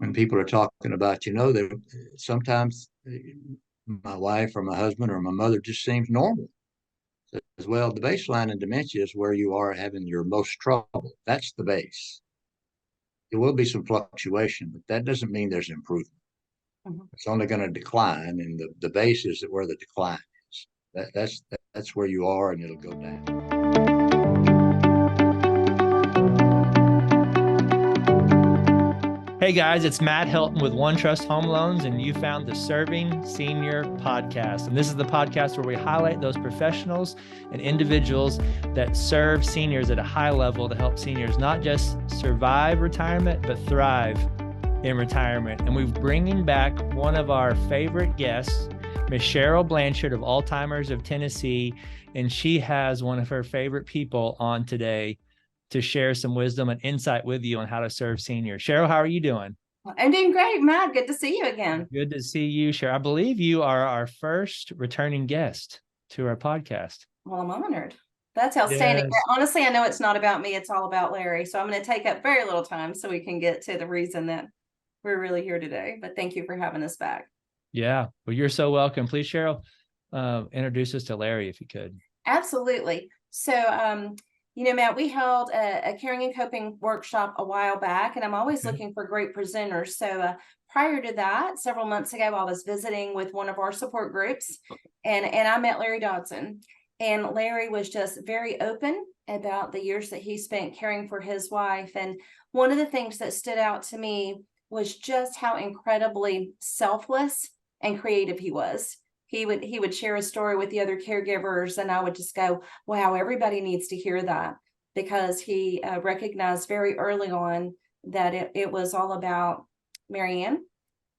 when people are talking about, that sometimes my wife or my husband or my mother just seems normal. As well, the baseline in dementia is where you are having your most trouble. That's the base. There will be some fluctuation, but that doesn't mean there's improvement. Mhm. It's only going to decline, and the base is where the decline is. That's where you are, and it'll go down. Hey guys, it's Matt Helton with One Trust Home Loans, and you found the Serving Senior podcast. And this is the podcast where we highlight those professionals and individuals that serve seniors at a high level to help seniors not just survive retirement, but thrive in retirement. And we're bringing back one of our favorite guests, Miss Cheryl Blanchard of Alzheimer's of Tennessee, and she has one of her favorite people on today to share some wisdom and insight with you on how to serve seniors. Cheryl, how are you doing? I'm doing great, Matt. Good to see you again. Good to see you, Cheryl. I believe you are our first returning guest to our podcast. Well, I'm honored. That's outstanding. Yes. Honestly, I know it's not about me. It's all about Larry. So I'm going to take up very little time so we can get to the reason that we're really here today. But thank you for having us back. Yeah. Well, you're so welcome. Please, Cheryl, introduce us to Larry if you could. Absolutely. So, Matt, we held a caring and coping workshop a while back, and I'm always looking for great presenters. So prior to that, several months ago, I was visiting with one of our support groups, and I met Larry Dodson. And Larry was just very open about the years that he spent caring for his wife. And one of the things that stood out to me was just how incredibly selfless and creative he was. He would share a story with the other caregivers, and I would just go, wow, everybody needs to hear that, because he recognized very early on that it was all about Marianne,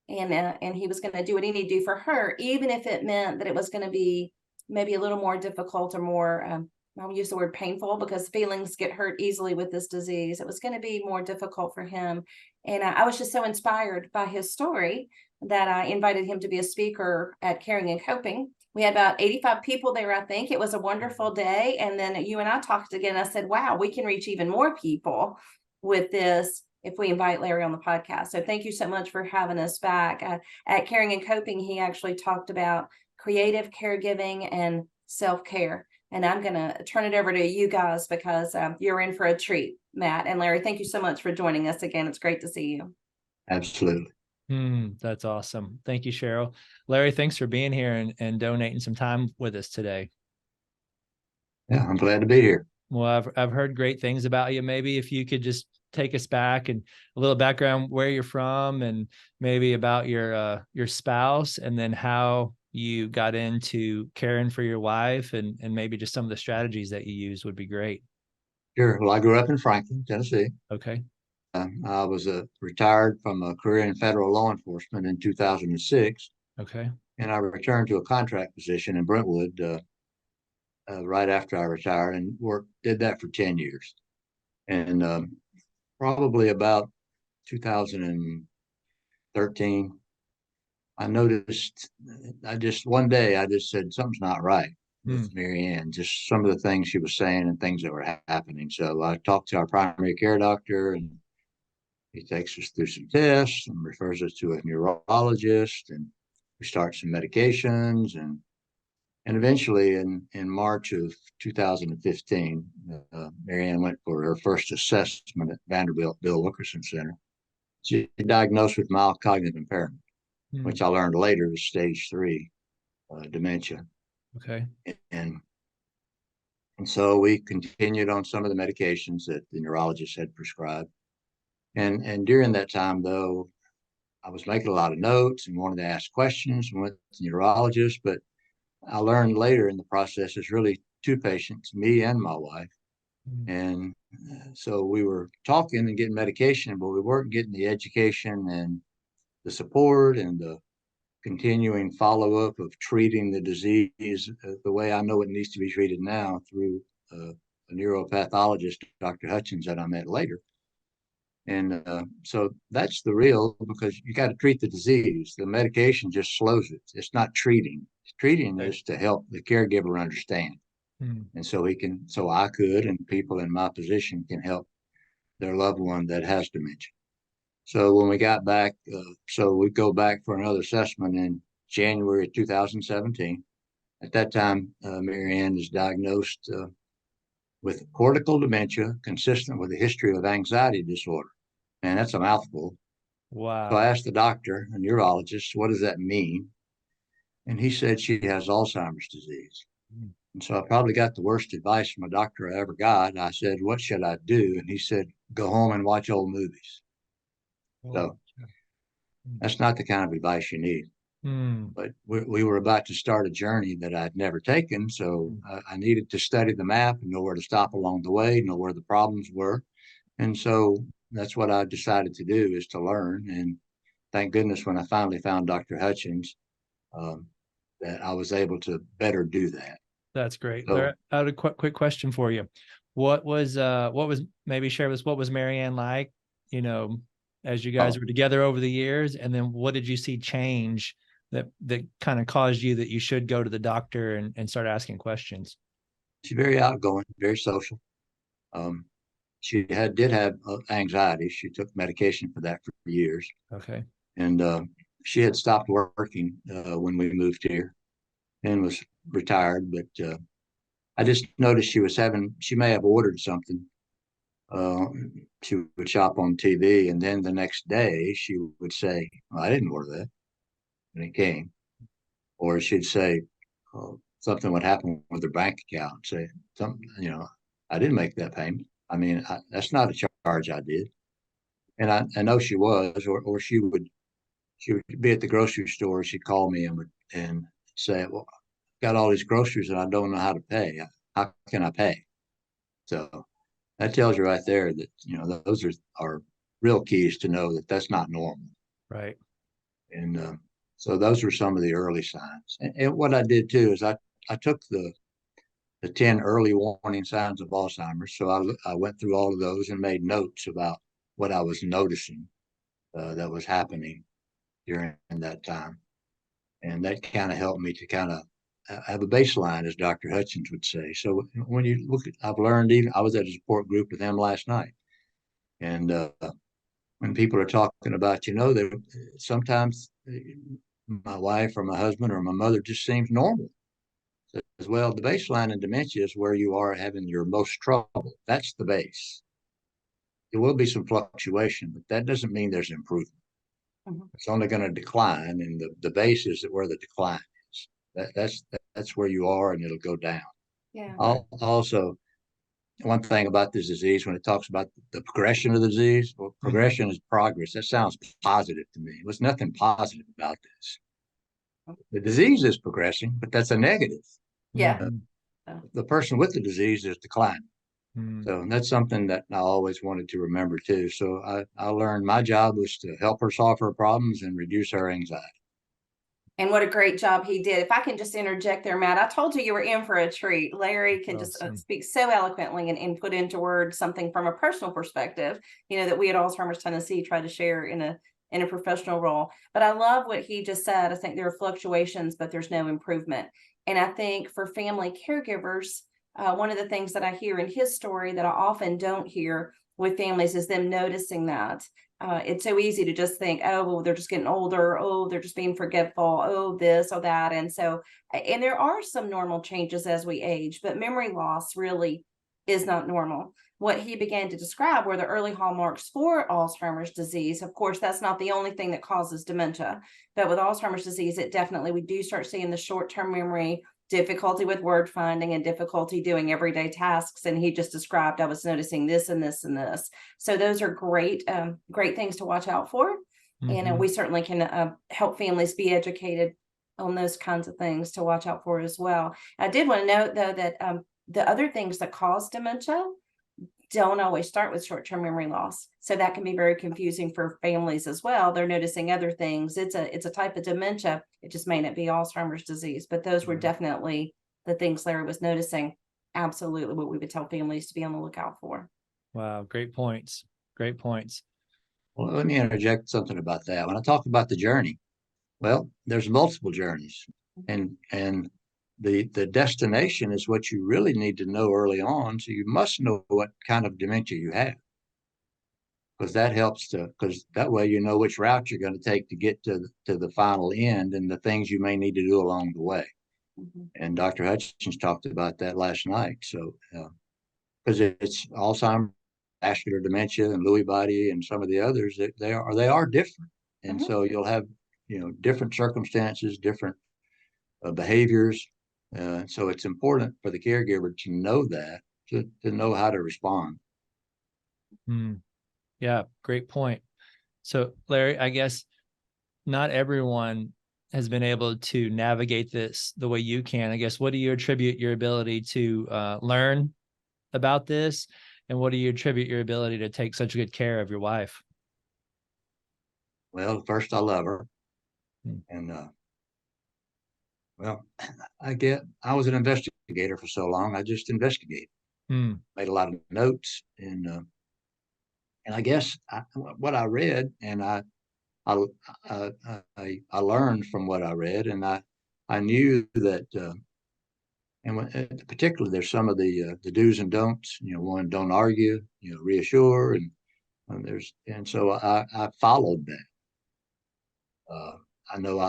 and he was going to do what he needed to do for her, even if it meant that it was going to be maybe a little more difficult or more I'll use the word painful, because feelings get hurt easily with this disease. It was going to be more difficult for him. And I was just so inspired by his story that I invited him to be a speaker at Caring and Coping. We had about 85 people there, I think. It was a wonderful day. And then you and I talked again. I said, wow, we can reach even more people with this if we invite Larry on the podcast. So thank you so much for having us back. At Caring and Coping, he actually talked about creative caregiving and self-care. And I'm going to turn it over to you guys, because you're in for a treat, Matt and Larry. Thank you so much for joining us again. It's great to see you. Absolutely. That's awesome. Thank you, Cheryl. Larry, thanks for being here and donating some time with us today. Yeah, I'm glad to be here. Well, I've heard great things about you. Maybe if you could just take us back and a little background where you're from, and maybe about your spouse, and then how you got into caring for your wife, and maybe just some of the strategies that you use would be great. Sure. Well, I grew up in Franklin, Tennessee. Okay. I was retired from a career in federal law enforcement in 2006, Okay. and I returned to a contract position in Brentwood right after I retired, and did that for 10 years. And probably about 2013, I noticed, one day I just said, something's not right with Marianne, just some of the things she was saying and things that were happening. So I talked to our primary care doctor, and he takes us through some tests and refers us to a neurologist, and we start some medications, and eventually in March of 2015, Marianne went for her first assessment at Vanderbilt Bill Wilkerson Center. She was diagnosed with mild cognitive impairment, which I learned later was stage 3 dementia. Okay. And so we continued on some of the medications that the neurologist had prescribed. And during that time, though, I was making a lot of notes and wanted to ask questions and went to the neurologist, but I learned later in the process there's really 2 patients, me and my wife. And so we were talking and getting medication, but we weren't getting the education and the support and the continuing follow-up of treating the disease the way I know it needs to be treated now through a neuropathologist, Dr. Hutchins, that I met later. And so that's the real, because you got to treat the disease. The medication just slows it. It's not treating. Treating is to help the caregiver understand. And so I could, and people in my position can help their loved one that has dementia. So when we got back, so we go back for another assessment in January of 2017. At that time, Mary Ann is diagnosed with cortical dementia consistent with a history of anxiety disorder. And that's a mouthful. So I Wow. asked the doctor, a neurologist, what does that mean? And he said she has Alzheimer's disease. Mm. And so I probably got the worst advice from a doctor I ever got. I said, what should I do? And he said, go home and watch old movies. Oh. So that's not the kind of advice you need. Mm. But we were about to start a journey that I'd never taken. So I needed to study the map and know where to stop along the way, know where the problems were. And so that's what I decided to do, is to learn. And thank goodness when I finally found Dr. Hutchins, um, that I was able to better do that. That's great. So Larry, I had a quick question for you. What was maybe share with us, what was Mary Ann like, you know, as you guys were together over the years? And then what did you see change that kind of caused you that you should go to the doctor and start asking questions? she's very outgoing, very social. Um, she did have anxiety. She took medication for that for years. Okay. And she had stopped working when we moved here and was retired. But I just noticed she may have ordered something. Uh, she would shop on TV, and then the next day she would say, well, I didn't order that. And it came. Or she'd say, something would happen with her bank account, say, something, I didn't make that payment. I mean, that's not a charge I did. And I know she was, or she would be at the grocery store. She'd call me and say, well, I've got all these groceries and I don't know how to pay. How can I pay? So that tells you right there that, those are real keys to know that that's not normal. Right. And so those were some of the early signs. And what I did too is I took the 10 early warning signs of Alzheimer's. So I went through all of those and made notes about what I was noticing that was happening during that time. And that kind of helped me to kind of have a baseline, as Dr. Hutchins would say. So when you look at, I've learned, even I was at a support group with him last night. And when people are talking about, that sometimes my wife or my husband or my mother just seems normal. As well, the baseline in dementia is where you are having your most trouble. That's the base. There will be some fluctuation, but that doesn't mean there's improvement. Mm-hmm. It's only going to decline, and the base is where the decline is. That's where you are, and it'll go down. Yeah. Also, one thing about this disease, when it talks about the progression of the disease, well, progression is progress. That sounds positive to me. There's nothing positive about this. The disease is progressing, but that's a negative. Yeah. The person with the disease is declining. So that's something that I always wanted to remember too. So I learned my job was to help her solve her problems and reduce her anxiety. And what a great job he did. If I can just interject there, Matt, I told you were in for a treat. Larry can just speak so eloquently and put into words something from a personal perspective, that we at Alzheimer's Tennessee try to share in a professional role. But I love what he just said. I think there are fluctuations, but there's no improvement. And I think for family caregivers, one of the things that I hear in his story that I often don't hear with families is them noticing that. It's so easy to just think, oh, well, they're just getting older. Oh, they're just being forgetful. Oh, this or that. And there are some normal changes as we age, but memory loss really is not normal. What he began to describe were the early hallmarks for Alzheimer's disease. Of course, that's not the only thing that causes dementia, but with Alzheimer's disease, we do start seeing the short-term memory, difficulty with word finding, and difficulty doing everyday tasks. And he just described, I was noticing this and this and this. So those are great things to watch out for. Mm-hmm. And we certainly can help families be educated on those kinds of things to watch out for as well. I did want to note, though, that the other things that cause dementia don't always start with short-term memory loss. So that can be very confusing for families as well. They're noticing other things. It's a type of dementia. It just may not be Alzheimer's disease, but those were definitely the things Larry was noticing. Absolutely what we would tell families to be on the lookout for. Wow. Great points. Great points. Well, let me interject something about that. When I talk about the journey, well, there's multiple journeys, and the destination is what you really need to know early on. So you must know what kind of dementia you have. because that helps because that way you know which route you're going to take to get to the final end and the things you may need to do along the way. Mhm. And Dr. Hutchins talked about that last night. So, because it's Alzheimer's, vascular dementia, and Lewy body, and some of the others, they are different, and Mhm. so you'll have different circumstances, different behaviors. So it's important for the caregiver to know that to know how to respond. Yeah, great point. So, Larry, I guess not everyone has been able to navigate this the way you can. I guess, what do you attribute your ability to learn about this? And what do you attribute your ability to take such good care of your wife? Well, first, I love her. And, well, I was an investigator for so long. I just investigated, made a lot of notes, and I guess what I read, and I, I learned from what I read, and I knew that, particularly there's some of the do's and don'ts. One, don't argue. Reassure, and so I followed that. I know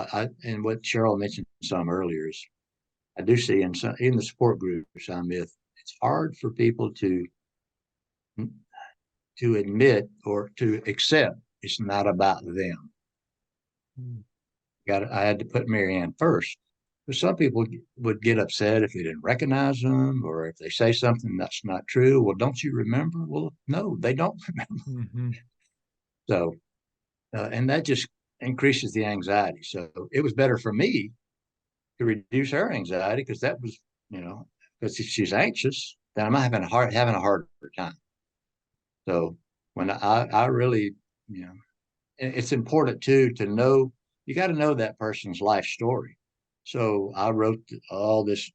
and what Cheryl mentioned some earlier is I do see in the support groups I'm with, it's hard for people to admit or to accept it's not about them. I had to put Marianne first. But some people would get upset if they didn't recognize them or if they say something that's not true. Well, don't you remember? Well, no, they don't remember. So, and that just increases the anxiety. So it was better for me to reduce her anxiety because that was, because if she's anxious, then I'm having a harder time. So when I really, it's important too to know, you got to know that person's life story. So I wrote all this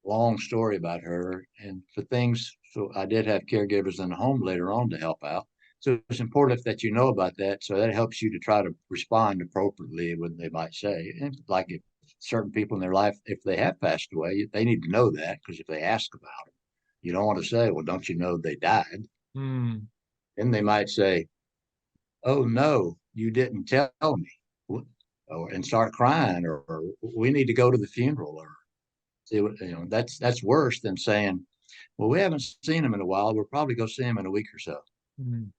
long story about her and for things. So I did have caregivers in the home later on to help out. So it's important that you know about that. So that helps you to try to respond appropriately when they might say, and like if certain people in their life, if they have passed away, they need to know that because if they ask about it, you don't want to say, well, don't you know they died? Then they might say, oh, no, you didn't tell me, and start crying, or we need to go to the funeral, or see what, that's worse than saying, well, we haven't seen him in a while. We'll probably go see him in a week or so. Mhm.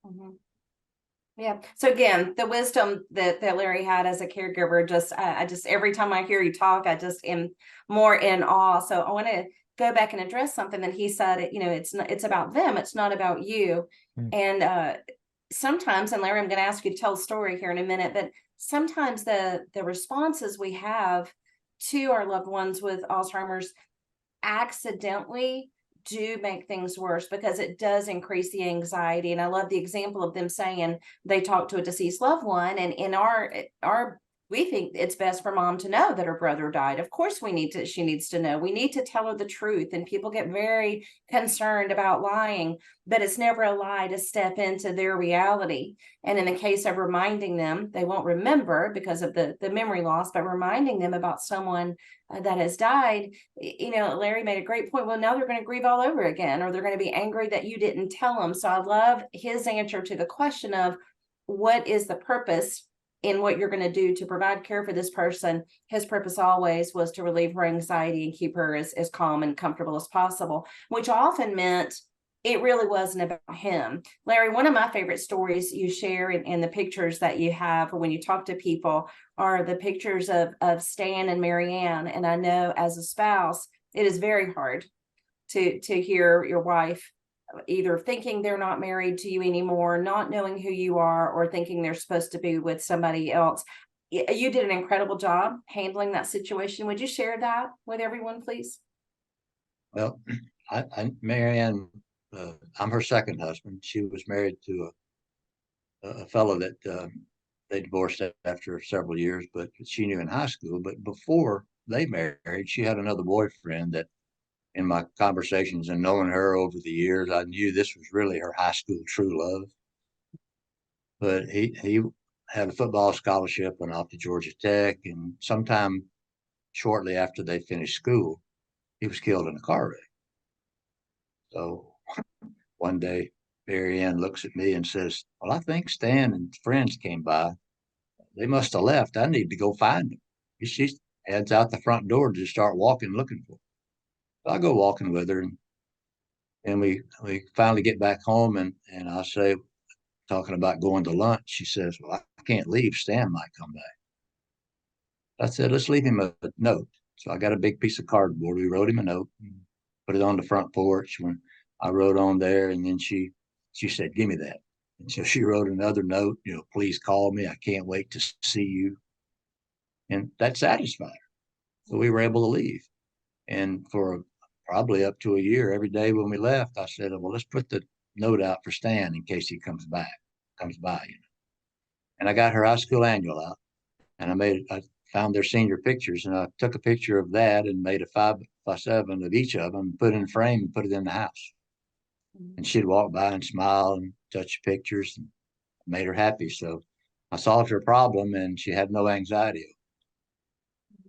Yeah. So again, the wisdom that Larry had as a caregiver, I just every time I hear you talk, I just am more in awe. So I want to go back and address something that he said. It's about them. It's not about you. And sometimes, and Larry, I'm going to ask you to tell a story here in a minute, but sometimes the responses we have to our loved ones with Alzheimer's accidentally do make things worse because it does increase the anxiety. And I love the example of them saying they talked to a deceased loved one, and in our we think it's best for mom to know that her brother died. Of course she needs to know. We need to tell her the truth. And people get very concerned about lying, but it's never a lie to step into their reality. And in the case of reminding them, they won't remember because of the memory loss, but reminding them about someone that has died, Larry made a great point. Well, now they're going to grieve all over again, or they're going to be angry that you didn't tell them. So I love his answer to the question of what is the purpose in what you're going to do to provide care for this person. His purpose always was to relieve her anxiety and keep her as calm and comfortable as possible, which often meant it really wasn't about him. Larry, one of my favorite stories you share in the pictures that you have when you talk to people are the pictures of Stan and Marianne. And I know as a spouse, it is very hard to hear your wife either thinking they're not married to you anymore, not knowing who you are, or thinking they're supposed to be with somebody else. You did an incredible job handling that situation. Would you share that with everyone, please? Well, Marianne, I'm her second husband. She was married to a fellow that they divorced after several years, but she knew in high school. But before they married, she had another boyfriend that in my conversations and knowing her over the years, I knew this was really her high school true love. But he had a football scholarship, went off to Georgia Tech, and sometime shortly after they finished school, he was killed in a car wreck. So one day Mary Ann looks at me and says, well, I think Stan and friends came by. They must have left. I need to go find them. She heads out the front door to start walking, looking for them. So I go walking with her, and we finally get back home, and I say, talking about going to lunch, she says, well, I can't leave. Stan might come back. I said, let's leave him a note. So I got a big piece of cardboard. We wrote him a note, and put it on the front porch. When I wrote on there, and then she said, give me that. And so she wrote another note, please call me. I can't wait to see you. And that satisfied her. So we were able to leave. And for probably up to a year, every day when we left, I said, well, let's put the note out for Stan in case he comes by. And I got her high school annual out, and I found their senior pictures, and I took a picture of that and made a 5x7 of each of them, put it in a frame and put it in the house. And she'd walk by and smile and touch pictures, and made her happy. So I solved her problem, and she had no anxiety.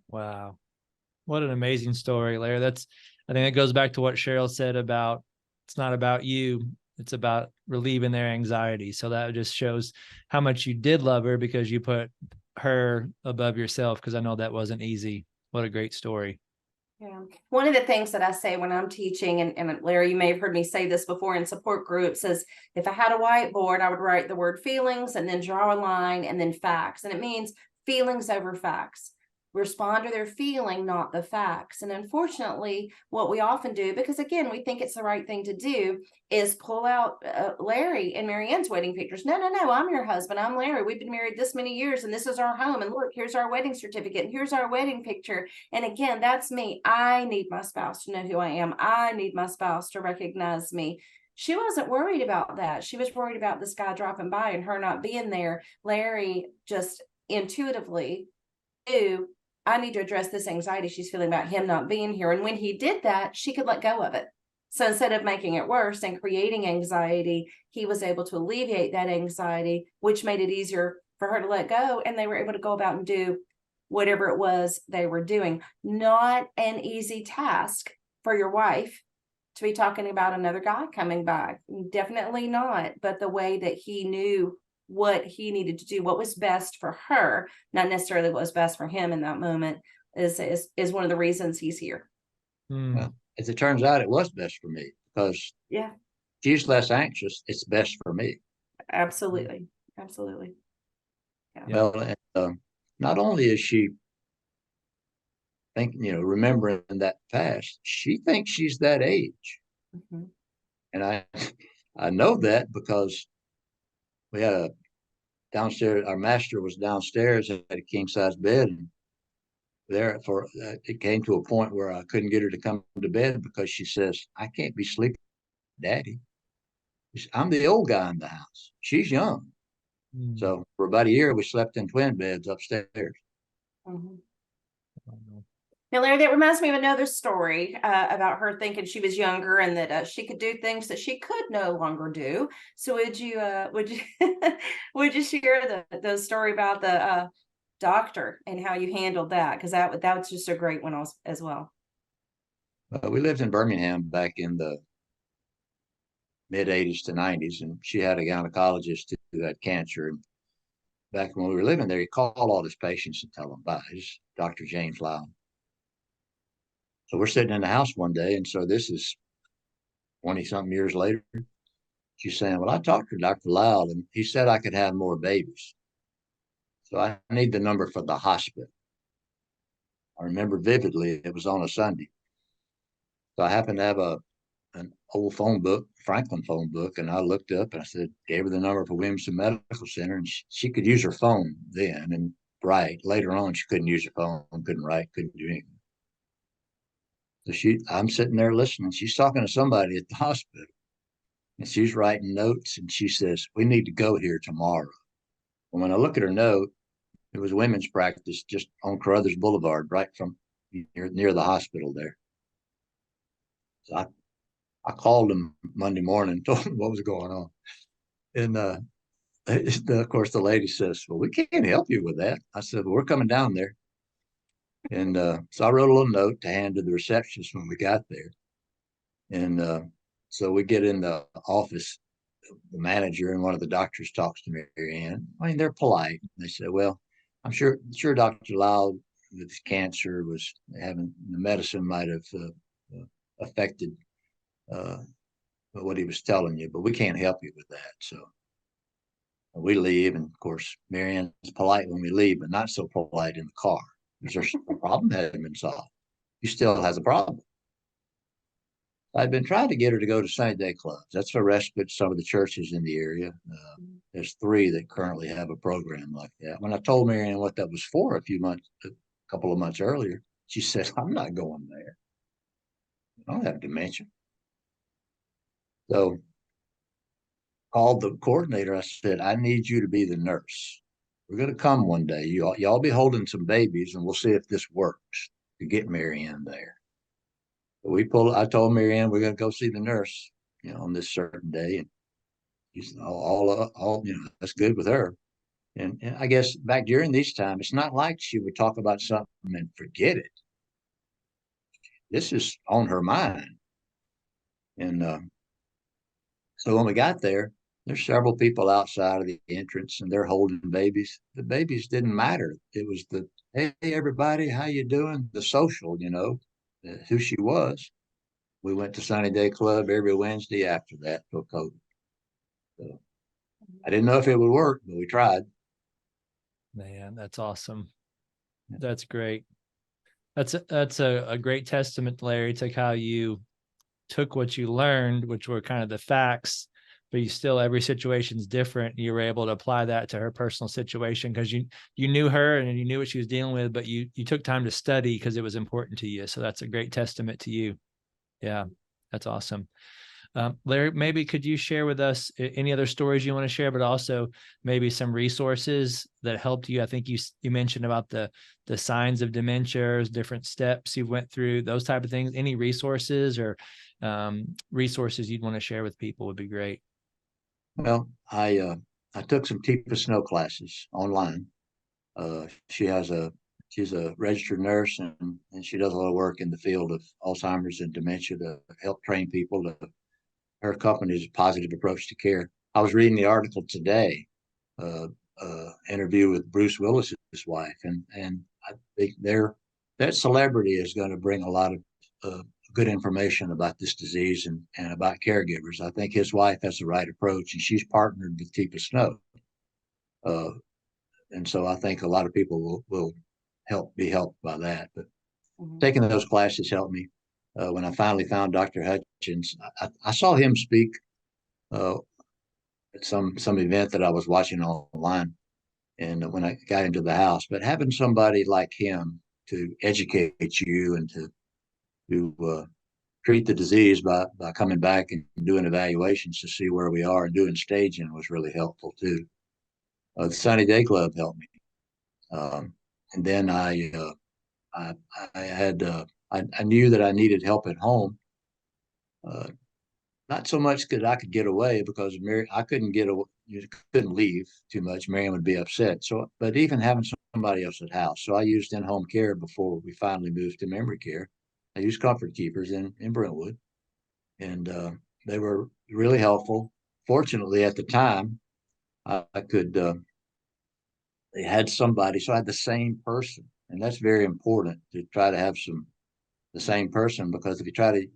Wow. What an amazing story, Larry. I think it goes back to what Cheryl said about, it's not about you, it's about relieving their anxiety. So that just shows how much you did love her, because you put her above yourself, because I know that wasn't easy. What a great story. Yeah. One of the things that I say when I'm teaching, and Larry, you may have heard me say this before in support groups, is if I had a whiteboard, I would write the word feelings and then draw a line and then facts. And it means feelings over facts. Respond to their feeling, not the facts. And unfortunately, what we often do, because again, we think it's the right thing to do, is pull out Larry and Mary Ann's wedding pictures. No, I'm your husband. I'm Larry. We've been married this many years, and this is our home. And look, here's our wedding certificate, and here's our wedding picture. And again, that's me. I need my spouse to know who I am. I need my spouse to recognize me. She wasn't worried about that. She was worried about this guy dropping by and her not being there. Larry just intuitively knew, I need to address this anxiety she's feeling about him not being here. And when he did that, she could let go of it. So instead of making it worse and creating anxiety, he was able to alleviate that anxiety, which made it easier for her to let go. And they were able to go about and do whatever it was they were doing. Not an easy task for your wife to be talking about another guy coming by. Definitely not. But the way that he knew what he needed to do, what was best for her, not necessarily what was best for him in that moment, is one of the reasons he's here. Well, as it turns out, it was best for me, because she's less anxious. It's best for me. Absolutely. Yeah. Well, and, not only is she remembering that past, she thinks she's that age. Mm-hmm. And I know that because we had downstairs, our master was downstairs at a king size bed, and it came to a point where I couldn't get her to come to bed because she says, I can't be sleeping, Daddy. I'm the old guy in the house. She's young. So for about a year, we slept in twin beds upstairs. Mm-hmm. Now, Larry, that reminds me of another story about her thinking she was younger and that she could do things that she could no longer do. So would you would you share the story about the doctor and how you handled that? Because that was just a great one as well. We lived in Birmingham back in the mid 80s to 90s, and she had a gynecologist who had cancer. And back when we were living there, he called all his patients and tell them bye. It's Dr. James Loud. So we're sitting in the house one day, and so this is 20-something years later. She's saying, well, I talked to Dr. Loud, and he said I could have more babies. So I need the number for the hospital. I remember vividly, it was on a Sunday. So I happened to have an old phone book, Franklin phone book, and I looked up and I said, gave her the number for Williamson Medical Center, and she could use her phone then and write. Later on, she couldn't use her phone, couldn't write, couldn't do anything. So I'm sitting there listening. She's talking to somebody at the hospital, and she's writing notes, and she says, we need to go here tomorrow. And when I look at her note, it was women's practice just on Carruthers Boulevard, right from near the hospital there. So I called them Monday morning, told them what was going on. And of course, the lady says, well, we can't help you with that. I said, well, we're coming down there. And so I wrote a little note to hand to the receptionist when we got there. And so we get in the office, the manager and one of the doctors talks to Mary Ann. I mean, they're polite. They say, well, I'm sure Dr. Lyle with cancer was having the medicine might have affected what he was telling you, but we can't help you with that. So we leave, and of course, Mary Ann's polite when we leave, but not so polite in the car. There's a problem that hadn't been solved. He still has a problem. I've been trying to get her to go to Sunny Day clubs. That's a respite. Some of the churches in the area. There's 3 that currently have a program like that. When I told Mary Ann what that was for a couple of months earlier, she said, "I'm not going there. I don't have dementia." So called the coordinator. I said, "I need you to be the nurse. We're going to come one day. Y'all be holding some babies, and we'll see if this works to get Mary Ann there." I told Mary Ann we're going to go see the nurse, on this certain day, and she's all that's good with her. And I guess back during these times, it's not like she would talk about something and forget it. This is on her mind. And so when we got there, there's several people outside of the entrance, and they're holding babies. The babies didn't matter. It was the, "Hey, everybody, how you doing?" The social, who she was. We went to Sunny Day Club every Wednesday after that till COVID. So I didn't know if it would work, but we tried. Man, that's awesome. That's great. That's a great testament, Larry, to how you took what you learned, which were kind of the facts, but every situation's different. You were able to apply that to her personal situation because you knew her and you knew what she was dealing with, but you took time to study because it was important to you. So that's a great testament to you. Yeah, that's awesome. Larry, maybe could you share with us any other stories you want to share, but also maybe some resources that helped you? I think you mentioned about the signs of dementia, different steps you went through, those type of things. Any resources or resources you'd want to share with people would be great. Well, I took some Tifa Snow classes online. She's a registered nurse, and she does a lot of work in the field of Alzheimer's and dementia to help train people. Her company's Positive Approach to Care. I was reading the article today, interview with Bruce Willis's wife, and I think that celebrity is going to bring a lot of good information about this disease and about caregivers. I think his wife has the right approach, and she's partnered with Tifa Snow. And so I think a lot of people will be helped by that. But taking those classes helped me. When I finally found Dr. Hutchins, I saw him speak at some event that I was watching online, and when I got into the house. But having somebody like him to educate you and to treat the disease by coming back and doing evaluations to see where we are and doing staging was really helpful too. The Sunny Day Club helped me, and then I knew that I needed help at home. Not so much that I could get away, because I couldn't couldn't leave too much. Miriam would be upset. So, but even having somebody else at house. So I used in-home care before we finally moved to memory care. I used comfort keepers in Brentwood, and they were really helpful. Fortunately, at the time, I could, they had somebody, so I had the same person. And that's very important to try to have the same person, because if you try to,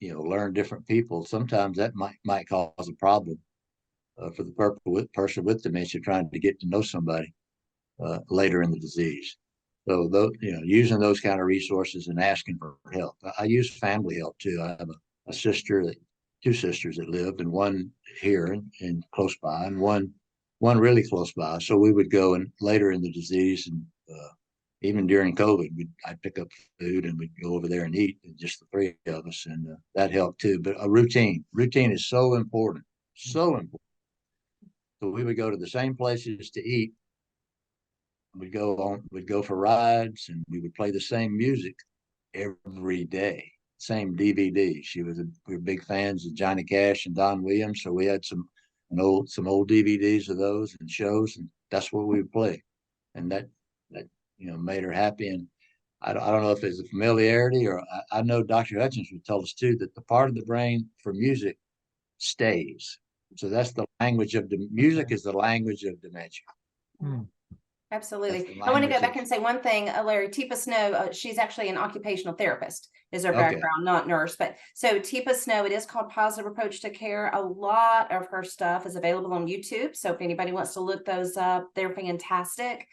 learn different people, sometimes that might cause a problem for the person with dementia trying to get to know somebody later in the disease. So those, using those kind of resources and asking for help. I use family help too. I have two sisters that lived, and one here and close by, and one really close by. So we would go, and later in the disease, and even during COVID, I'd pick up food and we'd go over there and eat, and just the 3 of us, and that helped too. But a routine is so important, so important. So we would go to the same places to eat. We'd go for rides, and we would play the same music every day, same DVD. We were big fans of Johnny Cash and Don Williams, so we had some old DVDs of those and shows, and that's what we would play, and that made her happy. And I don't know if it's a familiarity, or I know Dr. Hutchins would tell us too that the part of the brain for music stays. So that's the language of the music is the language of dementia. Hmm. Absolutely. the I want to go language back of- and say one thing, Larry. Tipa Snow, she's actually an occupational therapist, is her Okay. background, not nurse. But so Tipa Snow, it is called Positive Approach to Care. A lot of her stuff is available on YouTube. So if anybody wants to look those up, they're fantastic.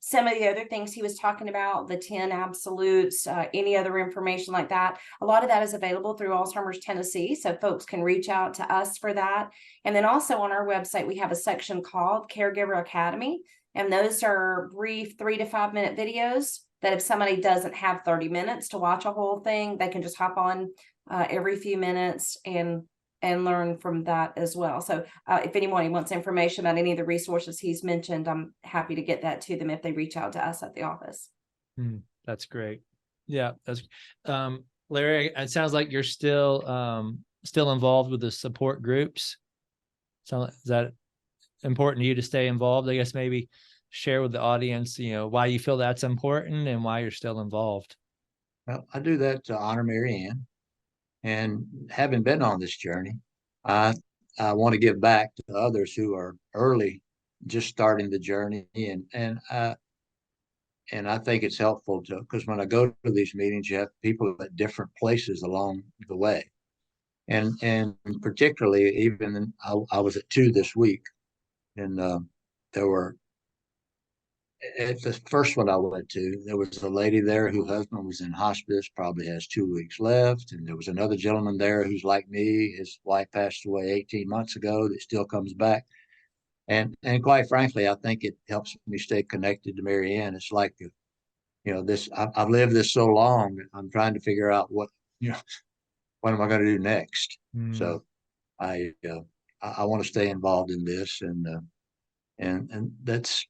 Some of the other things he was talking about, the 10 absolutes, any other information like that, a lot of that is available through Alzheimer's Tennessee. So folks can reach out to us for that. And then also on our website, we have a section called Caregiver Academy. And those are brief 3 to 5 minute videos that if somebody doesn't have 30 minutes to watch a whole thing, they can just hop on every few minutes and learn from that as well. So if anyone wants information about any of the resources he's mentioned, I'm happy to get that to them if they reach out to us at the office. That's great. Yeah, that's Larry, it sounds like you're still involved with the support groups. So is that important to you to stay involved? I guess maybe share with the audience, why you feel that's important and why you're still involved. Well, I do that to honor Mary Ann. And having been on this journey, I want to give back to others who are early, just starting the journey. And I think it's helpful because when I go to these meetings, you have people at different places along the way. And particularly, even I was at 2 this week, and there were at the first one I went to, there was a lady there whose husband was in hospice, probably has 2 weeks left. And there was another gentleman there who's like me. His wife passed away 18 months ago that still comes back. And quite frankly, I think it helps me stay connected to Mary Ann. It's like, I've lived this so long. I'm trying to figure out what am I going to do next? So I want to stay involved in this, and that's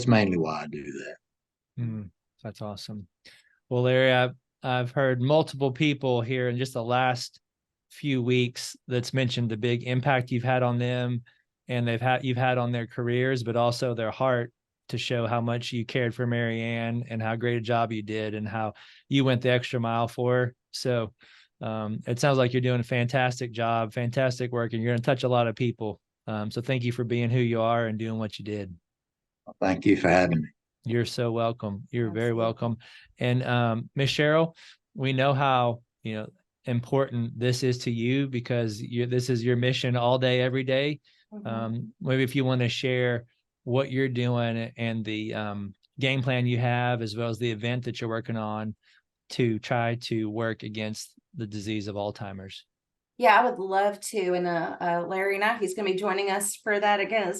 mainly why I do that. That's awesome. Well, Larry, I've heard multiple people here in just the last few weeks that's mentioned the big impact you've had on them, and you've had on their careers, but also their heart, to show how much you cared for Mary Ann and how great a job you did and how you went the extra mile for her. So it sounds like you're doing a fantastic job, fantastic work, and you're going to touch a lot of people. So thank you for being who you are and doing what you did. Well, thank you for having me. You're so welcome. You're Absolutely. very welcome. And Miss Cheryl, we know how important this is to you, because this is your mission all day, every day. Maybe if you want to share what you're doing and the game plan you have, as well as the event that you're working on to try to work against the disease of Alzheimer's. Yeah, I would love to. And Larry and he's going to be joining us for that again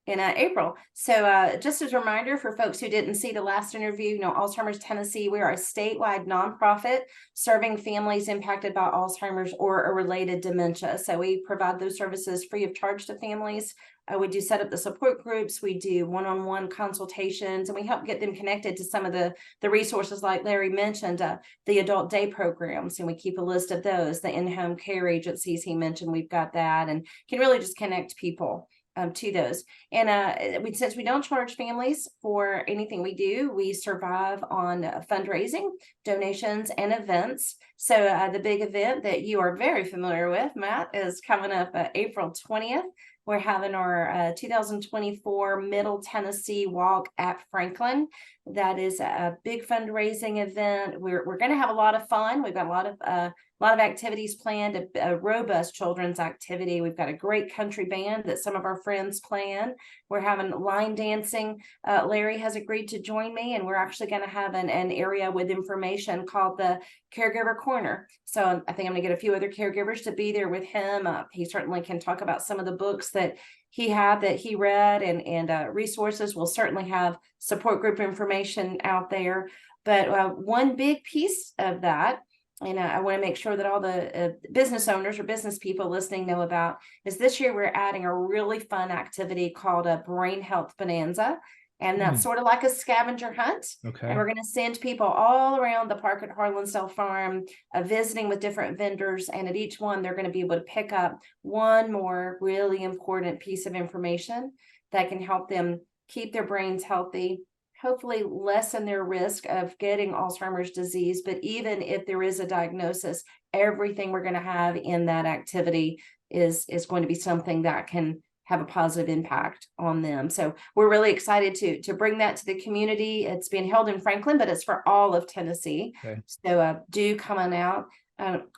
in April. So just as a reminder for folks who didn't see the last interview, Alzheimer's Tennessee, we are a statewide nonprofit serving families impacted by Alzheimer's or a related dementia. So we provide those services free of charge to families. We do set up the support groups, we do one-on-one consultations, and we help get them connected to some of the resources like Larry mentioned, the adult day programs, and we keep a list of those, the in-home care agencies he mentioned, we've got that, and can really just connect people to those. And since we don't charge families for anything we do, we survive on fundraising, donations, and events. So the big event that you are very familiar with, Matt, is coming up April 20th. We're having our 2024 Middle Tennessee Walk at Franklin. That is a big fundraising event. We're going to have a lot of fun. We've got a lot of activities planned, a robust children's activity. We've got a great country band that some of our friends plan. We're having line dancing. Larry has agreed to join me, and we're actually going to have an area with information called the Caregiver Corner. So I think I'm going to get a few other caregivers to be there with him. He certainly can talk about some of the books that he read and resources. We'll certainly have support group information out there. But one big piece of that, and I want to make sure that all the business owners or business people listening know about, is this year we're adding a really fun activity called a Brain Health Bonanza. And that's sort of like a scavenger hunt. Okay. And we're going to send people all around the park at Harlansdale Farm, visiting with different vendors. And at each one, they're going to be able to pick up one more really important piece of information that can help them keep their brains healthy, hopefully lessen their risk of getting Alzheimer's disease. But even if there is a diagnosis, everything we're going to have in that activity is going to be something that can have a positive impact on them. So we're really excited to bring that to the community. It's being held in Franklin, but it's for all of Tennessee. Okay. So do come on out.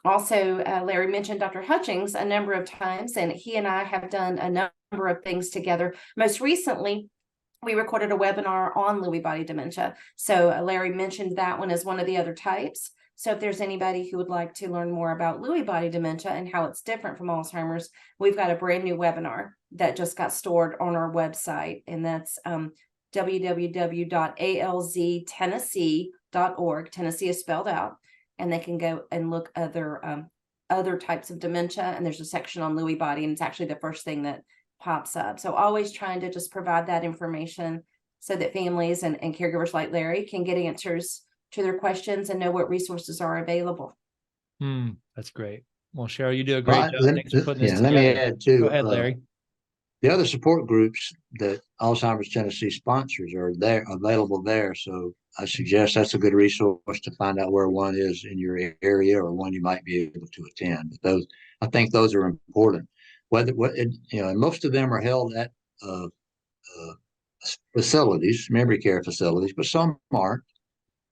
Also, Larry mentioned Dr. Hutchings a number of times, and he and I have done a number of things together. Most recently, we recorded a webinar on Lewy body dementia. So Larry mentioned that one as one of the other types. So if there's anybody who would like to learn more about Lewy body dementia and how it's different from Alzheimer's, we've got a brand new webinar that just got stored on our website, and that's www.alztennessee.org. Tennessee is spelled out, and they can go and look other types of dementia, and there's a section on Lewy body, and it's actually the first thing that pops up. So always trying to just provide that information so that families and caregivers like Larry can get answers to their questions and know what resources are available. That's great. Well, Cheryl, you do a great job. Thanks for putting this Let together. me add too. Go ahead, Larry. The other support groups that Alzheimer's Tennessee sponsors are available there. So I suggest that's a good resource to find out where one is in your area or one you might be able to attend. But I think those are important. And most of them are held at facilities, memory care facilities, but some aren't.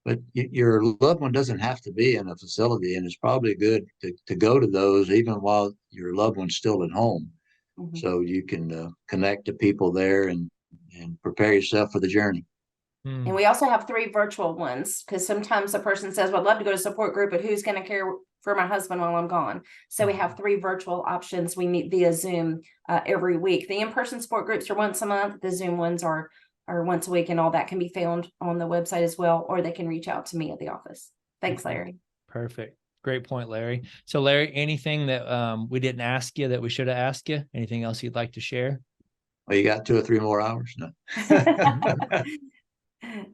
But your loved one doesn't have to be in a facility, and it's probably good to go to those even while your loved one's still at home. Mm-hmm. So you can connect to people there and prepare yourself for the journey. And we also have 3 virtual ones, because sometimes a person says, well, I'd love to go to a support group, but who's going to care for my husband while I'm gone? So we have 3 virtual options. We meet via Zoom every week. The in-person support groups are once a month. The Zoom ones are once a week, and all that can be found on the website as well, or they can reach out to me at the office. Thanks, Larry. Perfect. Great point, Larry. So Larry, anything that we didn't ask you that we should have asked you? Anything else you'd like to share? Well, you got 2 or 3 more hours? No.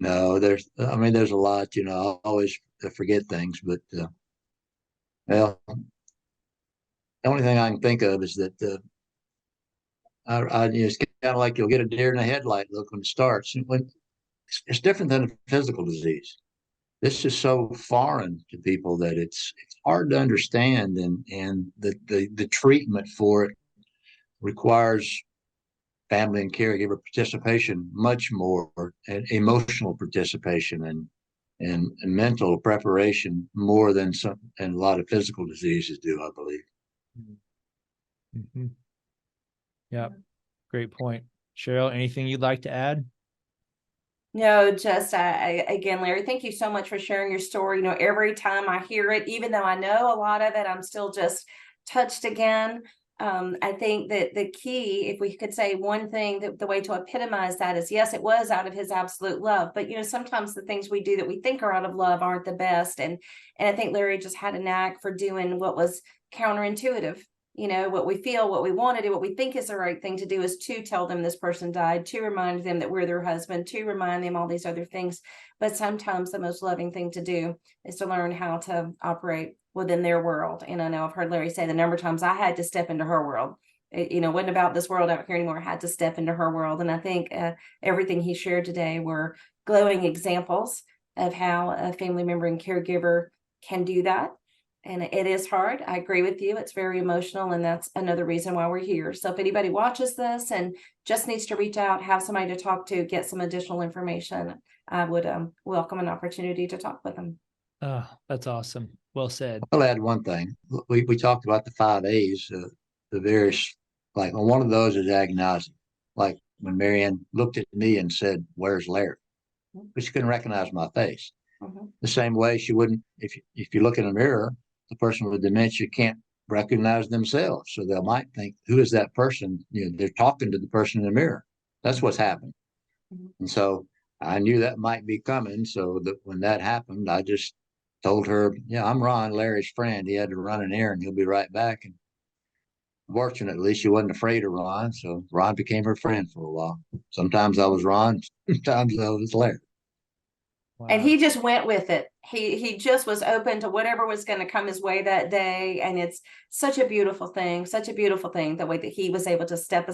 No, there's a lot, I always forget things, but well, the only thing I can think of is that it's kind of like you'll get a deer in the headlight look when it starts. It's different than a physical disease. This is so foreign to people that it's hard to understand, and the treatment for it requires family and caregiver participation much more, and emotional participation and mental preparation more than a lot of physical diseases do, I believe. Mm-hmm. Yeah, great point. Cheryl, anything you'd like to add? No, just again, Larry, thank you so much for sharing your story. Every time I hear it, even though I know a lot of it, I'm still just touched again. I think that the key, if we could say one thing, the way to epitomize that is, yes, it was out of his absolute love, but sometimes the things we do that we think are out of love aren't the best. And I think Larry just had a knack for doing what was counterintuitive. What we feel, what we want to do, what we think is the right thing to do is to tell them this person died, to remind them that we're their husband, to remind them all these other things. But sometimes the most loving thing to do is to learn how to operate within their world. And I know I've heard Larry say the number of times I had to step into her world. It wasn't about this world out here anymore. I had to step into her world. And I think everything he shared today were glowing examples of how a family member and caregiver can do that. And it is hard. I agree with you. It's very emotional. And that's another reason why we're here. So if anybody watches this and just needs to reach out, have somebody to talk to, get some additional information, I would welcome an opportunity to talk with them. Oh, that's awesome. Well said. I'll add one thing. We talked about the 5 A's, the various, like one of those is agonizing. Like when Marianne looked at me and said, "Where's Larry?" But she couldn't recognize my face. Mm-hmm. The same way she wouldn't, if you look in a mirror, the person with dementia can't recognize themselves. So they might think, who is that person? They're talking to the person in the mirror. That's what's happened. Mm-hmm. And so I knew that might be coming. So that when that happened, I just told her, "Yeah, I'm Ron, Larry's friend. He had to run an errand. He'll be right back." And fortunately, she wasn't afraid of Ron. So Ron became her friend for a while. Sometimes I was Ron, sometimes I was Larry. Wow. And he just went with it. He just was open to whatever was going to come his way that day. And it's such a beautiful thing, the way that he was able to step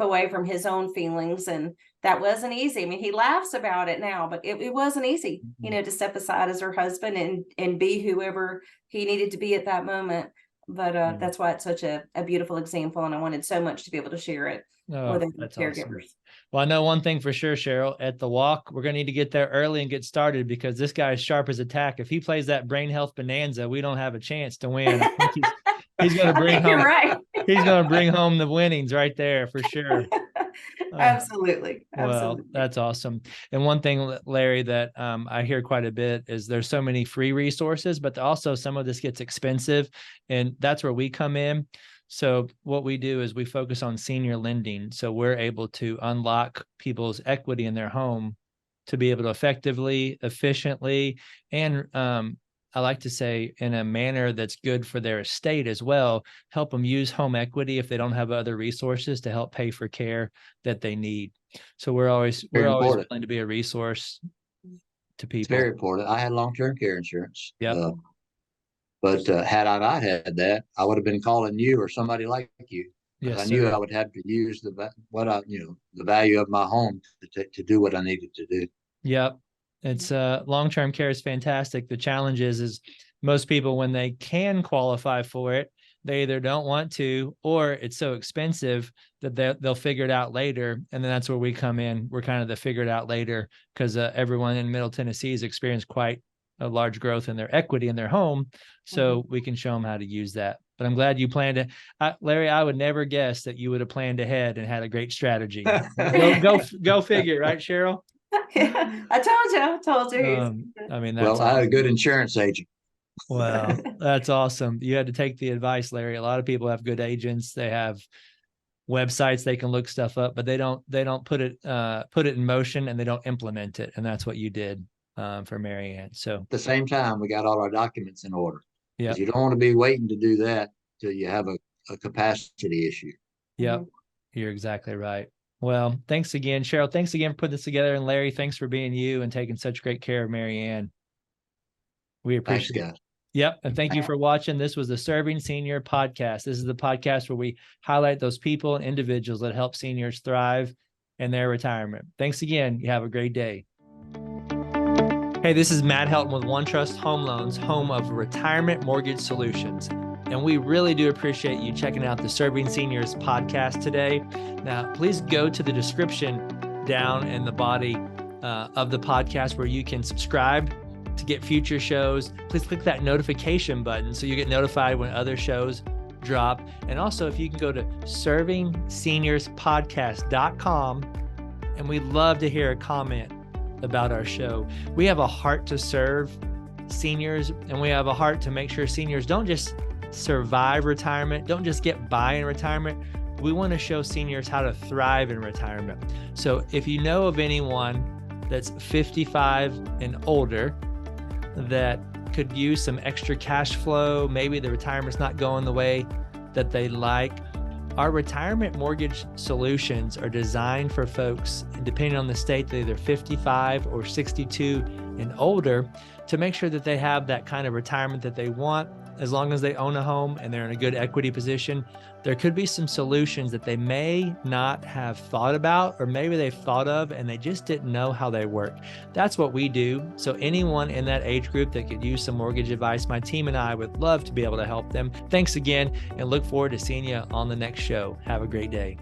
away from his own feelings. And that wasn't easy. I mean, he laughs about it now, but it wasn't easy, to step aside as her husband and be whoever he needed to be at that moment. But that's why it's such a beautiful example, and I wanted so much to be able to share it with other That's caregivers. awesome. Well, I know one thing for sure, Cheryl, at the walk, we're going to need to get there early and get started, because this guy is sharp as a tack. If he plays that brain health bonanza, we don't have a chance to win. I think he's going to bring home, right. He's going to bring home the winnings right there for sure. Absolutely. Well, that's awesome. And one thing, Larry, that I hear quite a bit is there's so many free resources, but also some of this gets expensive, and that's where we come in. So what we do is we focus on senior lending. So we're able to unlock people's equity in their home to be able to effectively, efficiently, and I like to say in a manner that's good for their estate as well, help them use home equity if they don't have other resources to help pay for care that they need. So we're always willing to be a resource to people. It's very important. I had long-term care insurance. Yep. But had I not had that, I would have been calling you or somebody like you. Yes, I knew I would have to use the value of my home to do what I needed to do. Yep. It's long-term care is fantastic. The challenge is most people, when they can qualify for it, they either don't want to, or it's so expensive that they'll figure it out later. And then that's where we come in. We're kind of the figure it out later, because everyone in Middle Tennessee has experienced quite a large growth in their equity in their home. So we can show them how to use that. But I'm glad you planned it. Larry, I would never guess that you would have planned ahead and had a great strategy. Go figure, right, Cheryl? Yeah, I told you. I mean, that's I had a good insurance agent. Well, that's awesome. You had to take the advice, Larry. A lot of people have good agents. They have websites they can look stuff up, but they don't put it in motion, and they don't implement it. And that's what you did for Mary Ann. So at the same time, we got all our documents in order. Yeah, you don't want to be waiting to do that till you have a capacity issue. Yep, you're exactly right. Well, thanks again, Cheryl. Thanks again for putting this together. And Larry, thanks for being you and taking such great care of Mary Ann. We appreciate it. Yep. And thank you for watching. This was the Serving Senior Podcast. This is the podcast where we highlight those people and individuals that help seniors thrive in their retirement. Thanks again. You have a great day. Hey, this is Matt Helton with OneTrust Home Loans, home of retirement mortgage solutions. And we really do appreciate you checking out the Serving Seniors podcast today. Now, please go to the description down in the body of the podcast where you can subscribe to get future shows. Please click that notification button so you get notified when other shows drop. And also, if you can go to servingseniourspodcast.com, and we'd love to hear a comment about our show. We have a heart to serve seniors, and we have a heart to make sure seniors don't just survive retirement, don't just get by in retirement. We want to show seniors how to thrive in retirement. So if you know of anyone that's 55 and older that could use some extra cash flow, maybe the retirement's not going the way that they like, our retirement mortgage solutions are designed for folks, depending on the state, they're either 55 or 62 and older, to make sure that they have that kind of retirement that they want. As long as they own a home and they're in a good equity position, there could be some solutions that they may not have thought about, or maybe they've thought of and they just didn't know how they work. That's what we do. So anyone in that age group that could use some mortgage advice, my team and I would love to be able to help them. Thanks again, and look forward to seeing you on the next show. Have a great day.